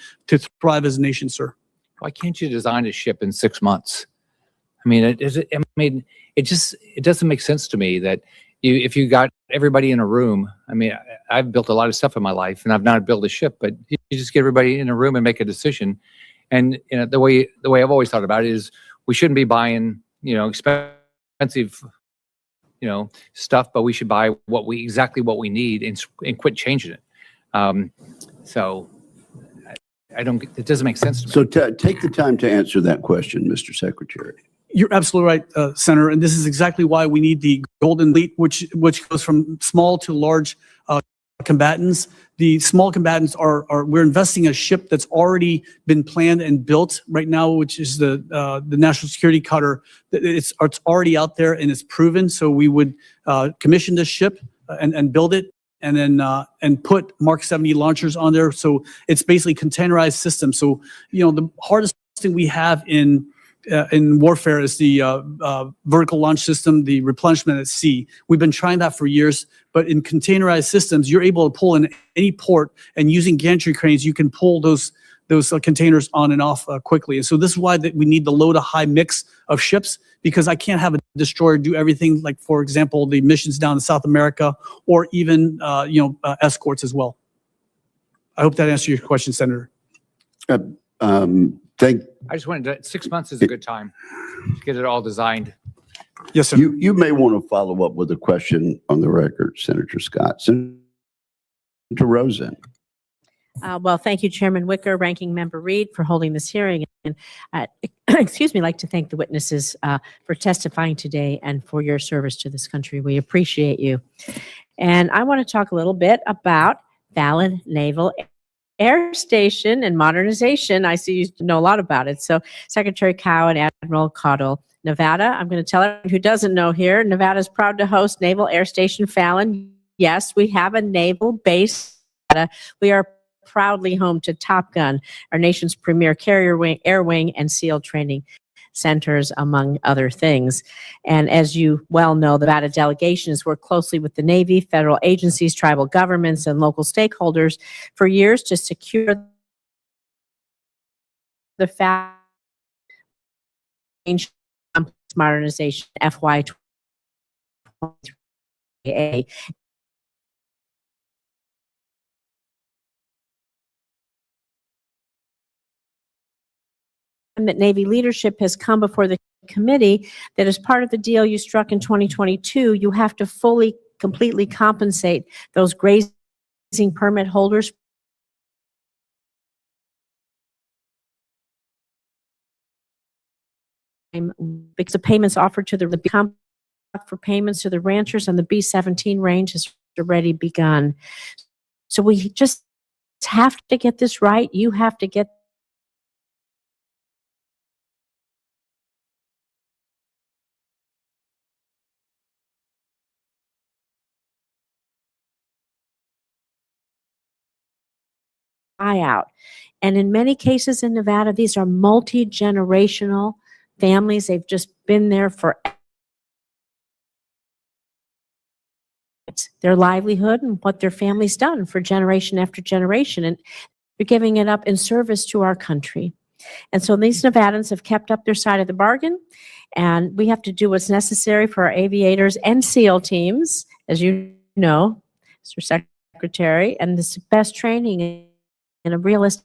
thrive as a nation, sir. Why can't you design a ship in 6 months? I mean, it doesn't make sense to me that if you got everybody in a room. I mean, I've built a lot of stuff in my life, and I've not built a ship, but you just get everybody in a room and make a decision. And the way I've always thought about it is we shouldn't be buying expensive stuff, but we should buy exactly what we need and quit changing it. So it doesn't make sense to me. So take the time to answer that question, Mr. Secretary. You're absolutely right, Senator, and this is exactly why we need the Golden Fleet, which goes from small to large combatants. The small combatants we're investing in a ship that's already been planned and built right now, which is the National Security Cutter. It's already out there and it's proven. So we would commission this ship and build it, and then and put Mark 70 launchers on there. So it's basically containerized system. So the hardest thing we have in warfare is the vertical launch system, the replenishment at sea. We've been trying that for years, but in containerized systems, you're able to pull in any port, and using gantry cranes, you can pull those containers on and off quickly. And so this is why we need the low to high mix of ships, because I can't have a destroyer do everything, like, for example, the missions down in South America, or even escorts as well. I hope that answers your question, Senator. I just wanted 6 months is a good time to get it all designed. Yes, sir. You may want to follow up with a question on the record, Senator Scott. Senator Rosen. Well, thank you, Chairman Wicker, Ranking Member Reed, for holding this hearing. And excuse me, I'd like to thank the witnesses for testifying today and for your service to this country. We appreciate you. And I want to talk a little bit about Fallon Naval Air Station and modernization. I see you know a lot about it. So Secretary Cao and Admiral Caudill, Nevada, I'm going to tell everyone who doesn't know here, Nevada is proud to host Naval Air Station Fallon. Yes, we have a naval base. We are proudly home to Top Gun, our nation's premier carrier wing, air wing, and SEAL training centers, among other things. And as you well know, the Nevada delegation has worked closely with the Navy, federal agencies, tribal governments, and local stakeholders for years to secure the modernization FY23A. That Navy leadership has come before the committee that as part of the deal you struck in 2022, you have to completely compensate those grazing permit holders because the payments offered to the for payments to the ranchers on the B-17 range has already begun. So we just have to get this right. You have to get out. And in many cases in Nevada, these are multi-generational families. They've just been there for their livelihood and what their family's done for generation after generation. And they're giving it up in service to our country. And so these Nevadans have kept up their side of the bargain, and we have to do what's necessary for our aviators and SEAL teams, as you know, Mr. Secretary, and this best training in a realistic.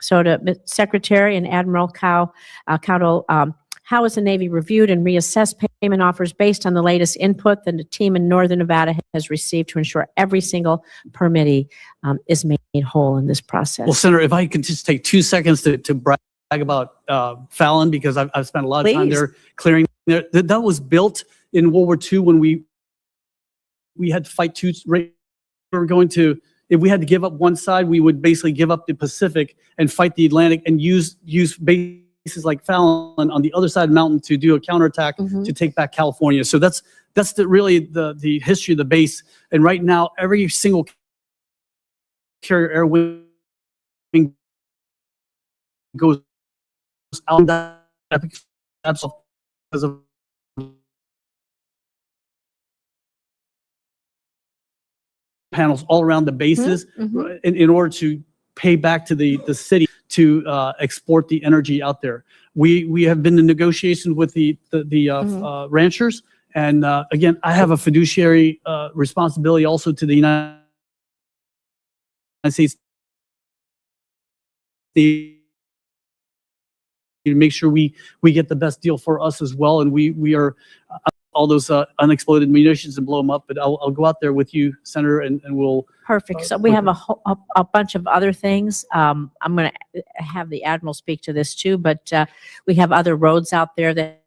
So to Secretary and Admiral Cao, how has the Navy reviewed and reassessed payment offers based on the latest input that the team in Northern Nevada has received to ensure every single permittee is made whole in this process? Well, Senator, if I could just take 2 seconds to brag about Fallon, because I've spent a lot of time Please. there clearing. That was built in World War II when we had to fight two. We were going to, if we had to give up one side, we would basically give up the Pacific and fight the Atlantic and use bases like Fallon on the other side of the mountain to do a counterattack to take back California. So that's really the history of the base. And right now, every single carrier air wing goes out that because of panels all around the bases in order to pay back to the city to export the energy out there. We have been in negotiations with the ranchers, and again, I have a fiduciary responsibility also to the United States to make sure we get the best deal for us as well, and we are all those unexploded munitions and blow them up. But I'll go out there with you, Senator, and we'll. Perfect. So we have a bunch of other things. I'm going to have the Admiral speak to this too, but we have other roads out there that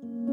you.